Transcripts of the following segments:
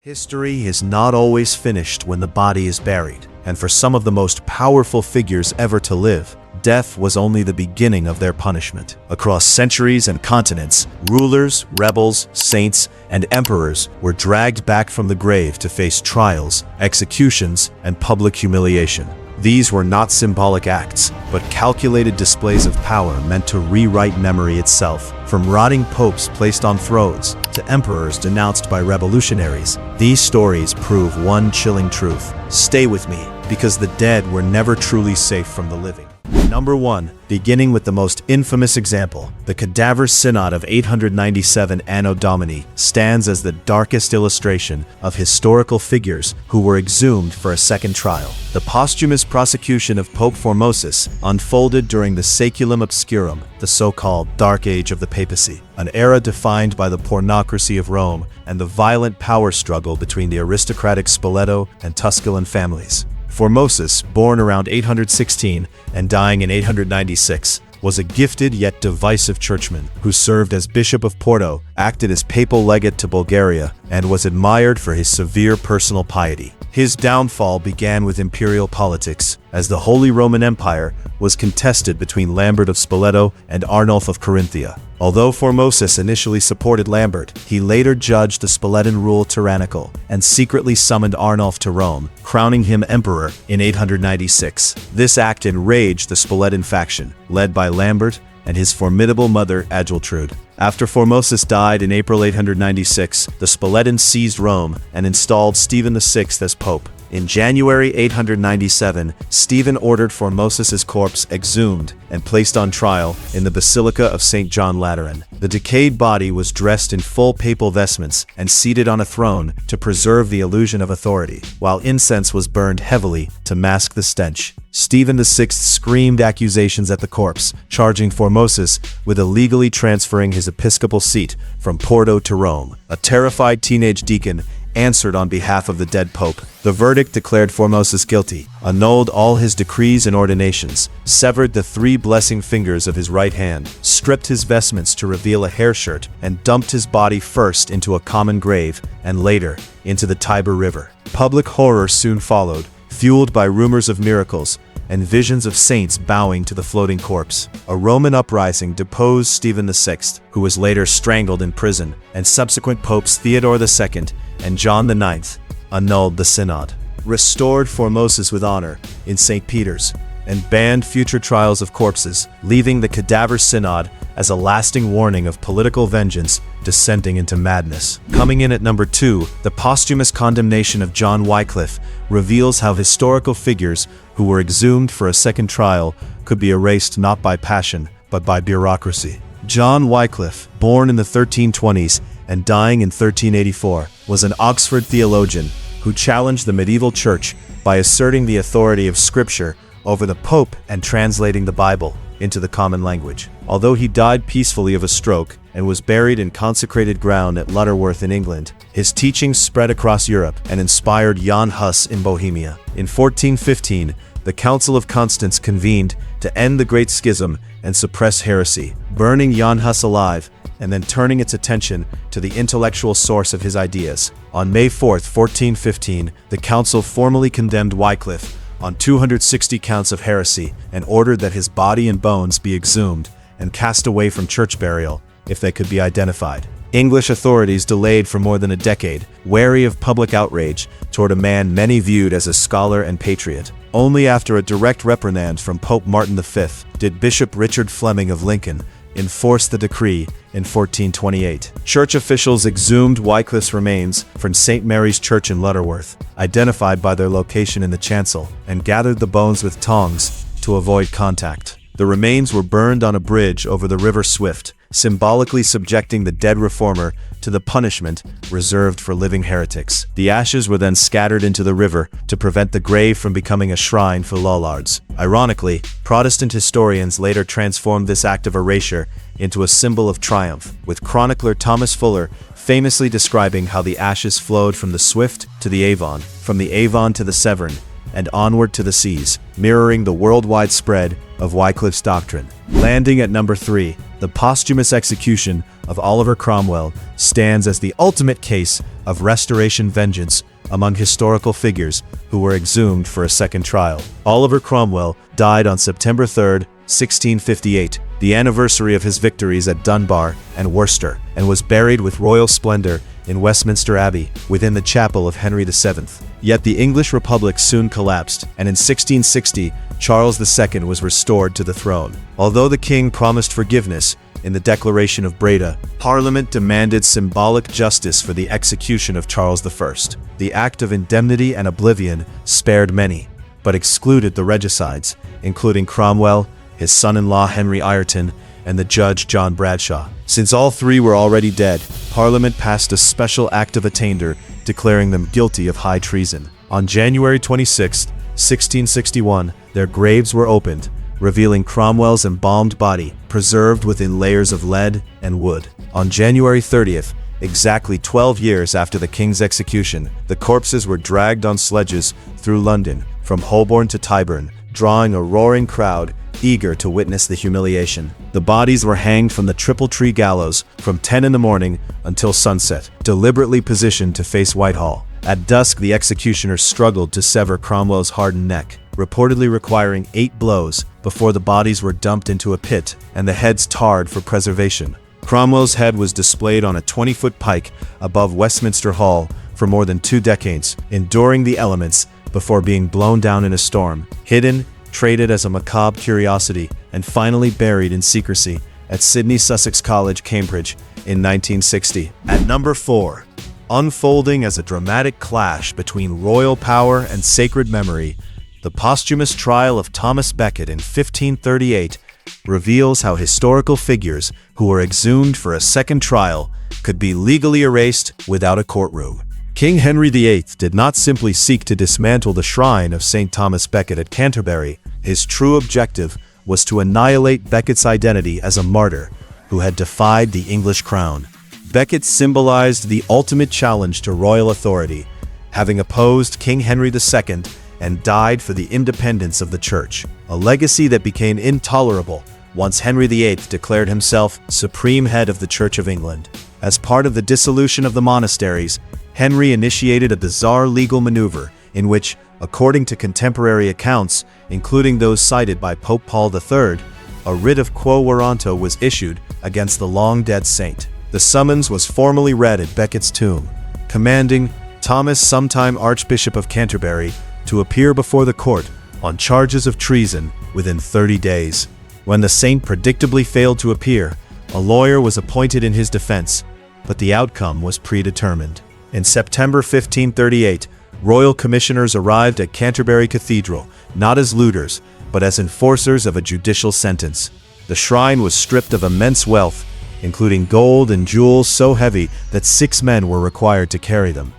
History is not always finished when the body is buried, and for some of the most powerful figures ever to live, death was only the beginning of their punishment. Across centuries and continents, rulers, rebels, saints, and emperors were dragged back from the grave to face trials, executions, and public humiliation. These were not symbolic acts, but calculated displays of power meant to rewrite memory itself. From rotting popes placed on thrones to emperors denounced by revolutionaries, these stories prove one chilling truth. Stay with me, because the dead were never truly safe from the living. Number 1. Beginning with the most infamous example, the Cadaver Synod of 897 Anno Domini stands as the darkest illustration of historical figures who were exhumed for a second trial. The posthumous prosecution of Pope Formosus unfolded during the Saeculum Obscurum, the so-called Dark Age of the Papacy, an era defined by the pornocracy of Rome and the violent power struggle between the aristocratic Spoleto and Tusculan families. Formosus, born around 816 and dying in 896, was a gifted yet divisive churchman who served as Bishop of Porto, acted as papal legate to Bulgaria, and was admired for his severe personal piety. His downfall began with imperial politics, as the Holy Roman Empire was contested between Lambert of Spoleto and Arnulf of Carinthia. Although Formosus initially supported Lambert, he later judged the Spoletan rule tyrannical and secretly summoned Arnulf to Rome, crowning him emperor in 896. This act enraged the Spoletan faction, led by Lambert and his formidable mother Adgeltrude. After Formosus died in April 896, the Spoletans seized Rome and installed Stephen VI as pope. In January 897, Stephen ordered Formosus's corpse exhumed and placed on trial in the Basilica of St. John Lateran. The decayed body was dressed in full papal vestments and seated on a throne to preserve the illusion of authority, while incense was burned heavily to mask the stench. Stephen VI screamed accusations at the corpse, charging Formosus with illegally transferring his episcopal seat from Porto to Rome. A terrified teenage deacon answered on behalf of the dead pope. The verdict declared Formosus guilty, annulled all his decrees and ordinations, severed the 3 blessing fingers of his right hand, stripped his vestments to reveal a hair shirt, and dumped his body first into a common grave and later into the Tiber River. Public horror soon followed, fueled by rumors of miracles and visions of saints bowing to the floating corpse. A Roman uprising deposed Stephen VI, who was later strangled in prison, and subsequent popes Theodore II and John IX annulled the synod, restored Formosus with honor in St. Peter's, and banned future trials of corpses, leaving the Cadaver Synod as a lasting warning of political vengeance descending into madness. Coming in at number 2, the posthumous condemnation of John Wycliffe reveals how historical figures who were exhumed for a second trial could be erased not by passion, but by bureaucracy. John Wycliffe, born in the 1320s and dying in 1384, was an Oxford theologian who challenged the medieval church by asserting the authority of Scripture over the Pope and translating the Bible into the common language. Although he died peacefully of a stroke and was buried in consecrated ground at Lutterworth in England, his teachings spread across Europe and inspired Jan Hus in Bohemia. In 1415, the Council of Constance convened to end the Great Schism and suppress heresy, burning Jan Hus alive and then turning its attention to the intellectual source of his ideas. On May 4, 1415, the council formally condemned Wycliffe on 260 counts of heresy and ordered that his body and bones be exhumed and cast away from church burial if they could be identified. English authorities delayed for more than a decade, wary of public outrage toward a man many viewed as a scholar and patriot. Only after a direct reprimand from Pope Martin V did Bishop Richard Fleming of Lincoln enforce the decree in 1428. Church officials exhumed Wycliffe's remains from St. Mary's Church in Lutterworth, identified by their location in the chancel, and gathered the bones with tongs to avoid contact. The remains were burned on a bridge over the River Swift, symbolically subjecting the dead reformer to the punishment reserved for living heretics. The ashes were then scattered into the river to prevent the grave from becoming a shrine for lollards. Ironically, Protestant historians later transformed this act of erasure into a symbol of triumph, with chronicler Thomas Fuller famously describing how the ashes flowed from the Swift to the Avon, from the Avon to the Severn, and onward to the seas, mirroring the worldwide spread of Wycliffe's doctrine. Landing at number 3, The posthumous execution of Oliver Cromwell stands as the ultimate case of restoration vengeance among historical figures who were exhumed for a second trial. Oliver Cromwell died on September 3, 1658, the anniversary of his victories at Dunbar and Worcester, and was buried with royal splendor in Westminster Abbey within the chapel of Henry VII. Yet the English Republic soon collapsed, and in 1660, Charles II was restored to the throne. Although the king promised forgiveness in the Declaration of Breda, Parliament demanded symbolic justice for the execution of Charles I. The Act of Indemnity and Oblivion spared many, but excluded the regicides, including Cromwell, his son-in-law Henry Ireton, and the judge John Bradshaw. Since all three were already dead, Parliament passed a special Act of Attainder declaring them guilty of high treason. On January 26, 1661, their graves were opened, revealing Cromwell's embalmed body, preserved within layers of lead and wood. On January 30th, exactly 12 years after the king's execution, the corpses were dragged on sledges through London, from Holborn to Tyburn, drawing a roaring crowd eager to witness the humiliation. The bodies were hanged from the Triple Tree Gallows from 10 in the morning until sunset, deliberately positioned to face Whitehall. At dusk, the executioners struggled to sever Cromwell's hardened neck, reportedly requiring 8 blows before the bodies were dumped into a pit and the heads tarred for preservation. Cromwell's head was displayed on a 20-foot pike above Westminster Hall for more than 2 decades, enduring the elements before being blown down in a storm, hidden, traded as a macabre curiosity, and finally buried in secrecy at Sidney Sussex College, Cambridge, in 1960. At number 4, unfolding as a dramatic clash between royal power and sacred memory, the posthumous trial of Thomas Becket in 1538 reveals how historical figures who were exhumed for a second trial could be legally erased without a courtroom. King Henry VIII did not simply seek to dismantle the shrine of St. Thomas Becket at Canterbury. His true objective was to annihilate Becket's identity as a martyr who had defied the English crown. Becket symbolized the ultimate challenge to royal authority, having opposed King Henry II and died for the independence of the Church, a legacy that became intolerable once Henry VIII declared himself supreme head of the Church of England. As part of the dissolution of the monasteries, Henry initiated a bizarre legal maneuver in which, according to contemporary accounts, including those cited by Pope Paul III, a writ of quo warranto was issued against the long-dead saint. The summons was formally read at Becket's tomb, commanding Thomas, sometime Archbishop of Canterbury, to appear before the court on charges of treason within 30 days. When the saint predictably failed to appear, a lawyer was appointed in his defense, but the outcome was predetermined. In September 1538, royal commissioners arrived at Canterbury Cathedral, not as looters, but as enforcers of a judicial sentence. The shrine was stripped of immense wealth, including gold and jewels so heavy that 6 men were required to carry them,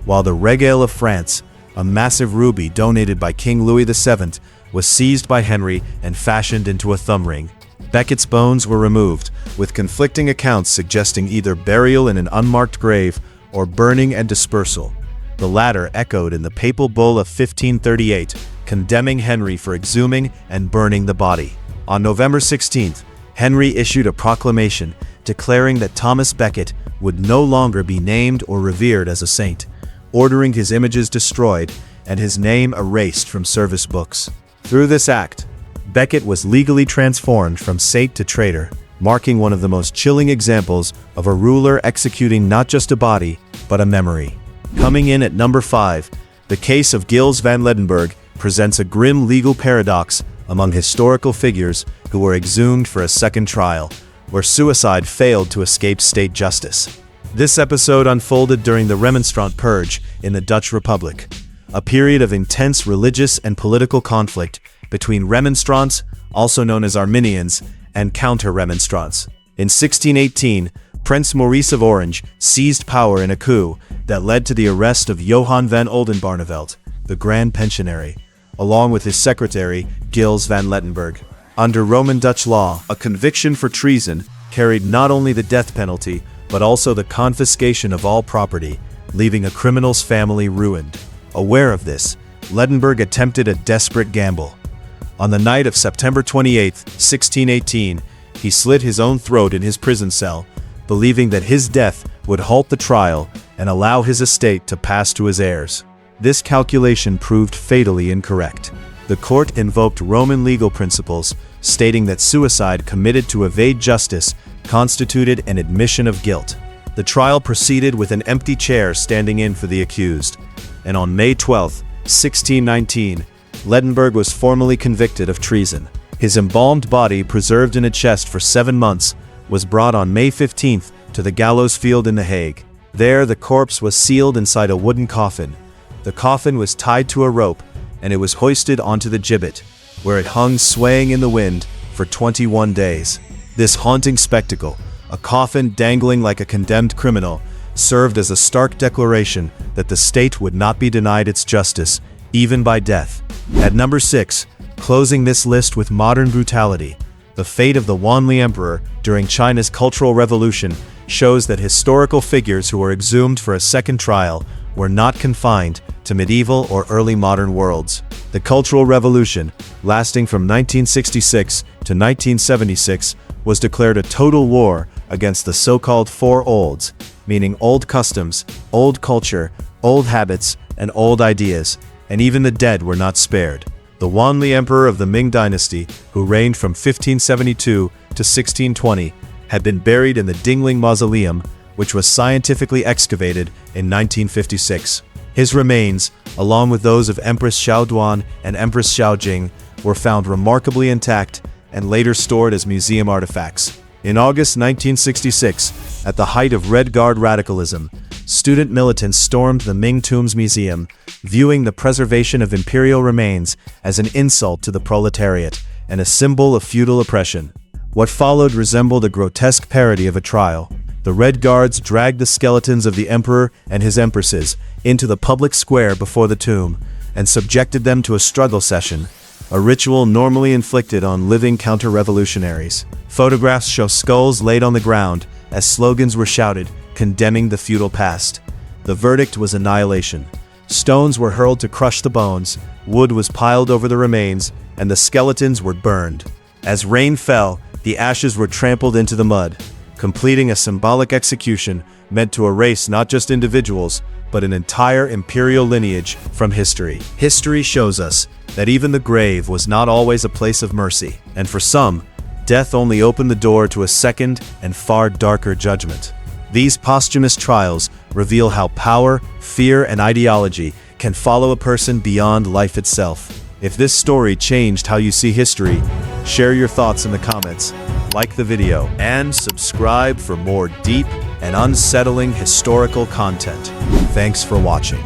while the regale of France, a massive ruby donated by King Louis VII, was seized by Henry and fashioned into a thumb ring. Becket's bones were removed, with conflicting accounts suggesting either burial in an unmarked grave or burning and dispersal. The latter echoed in the papal bull of 1538, condemning Henry for exhuming and burning the body. On November 16th, Henry issued a proclamation declaring that Thomas Becket would no longer be named or revered as a saint, ordering his images destroyed and his name erased from service books. Through this act, Becket was legally transformed from saint to traitor, marking one of the most chilling examples of a ruler executing not just a body, but a memory. Coming in at number 5, the case of Gilles van Leeuwenburgh presents a grim legal paradox among historical figures who were exhumed for a second trial, where suicide failed to escape state justice. This episode unfolded during the Remonstrant Purge in the Dutch Republic, a period of intense religious and political conflict between Remonstrants, also known as Arminians, and counter-Remonstrants. In 1618, Prince Maurice of Orange seized power in a coup that led to the arrest of Johan van Oldenbarnevelt, the Grand Pensionary, along with his secretary, Gilles van Leeuwenburgh. Under Roman Dutch law, a conviction for treason carried not only the death penalty, but also the confiscation of all property, leaving a criminal's family ruined. Aware of this, Leeuwenburgh attempted a desperate gamble. On the night of September 28, 1618, he slit his own throat in his prison cell, believing that his death would halt the trial and allow his estate to pass to his heirs. This calculation proved fatally incorrect. The court invoked Roman legal principles, stating that suicide committed to evade justice constituted an admission of guilt. The trial proceeded with an empty chair standing in for the accused, and on May 12, 1619, Lettenberg was formally convicted of treason. His embalmed body, preserved in a chest for 7 months, was brought on May 15th to the gallows field in The Hague. There, the corpse was sealed inside a wooden coffin. The coffin was tied to a rope, and it was hoisted onto the gibbet, where it hung swaying in the wind for 21 days. This haunting spectacle, a coffin dangling like a condemned criminal, served as a stark declaration that the state would not be denied its justice, even by death. At number 6, closing this list with modern brutality, the fate of the Wanli Emperor during China's Cultural Revolution shows that historical figures who were exhumed for a second trial were not confined to medieval or early modern worlds. The Cultural Revolution, lasting from 1966 to 1976, was declared a total war against the so-called Four Olds, meaning old customs, old culture, old habits, and old ideas, and even the dead were not spared. The Wanli Emperor of the Ming Dynasty, who reigned from 1572 to 1620, had been buried in the Dingling Mausoleum, which was scientifically excavated in 1956. His remains, along with those of Empress Xiaoduan and Empress Xiaojing, were found remarkably intact and later stored as museum artifacts. In August 1966, at the height of Red Guard radicalism, student militants stormed the Ming Tombs Museum, viewing the preservation of imperial remains as an insult to the proletariat and a symbol of feudal oppression. What followed resembled a grotesque parody of a trial. The Red Guards dragged the skeletons of the emperor and his empresses into the public square before the tomb and subjected them to a struggle session, a ritual normally inflicted on living counter-revolutionaries. Photographs show skulls laid on the ground as slogans were shouted, condemning the feudal past. The verdict was annihilation. Stones were hurled to crush the bones, wood was piled over the remains, and the skeletons were burned. As rain fell, the ashes were trampled into the mud, completing a symbolic execution meant to erase not just individuals, but an entire imperial lineage from history. History shows us that even the grave was not always a place of mercy, and for some, death only opened the door to a second and far darker judgment. These posthumous trials reveal how power, fear, and ideology can follow a person beyond life itself. If this story changed how you see history, share your thoughts in the comments, like the video, and subscribe for more deep and unsettling historical content. Thanks for watching.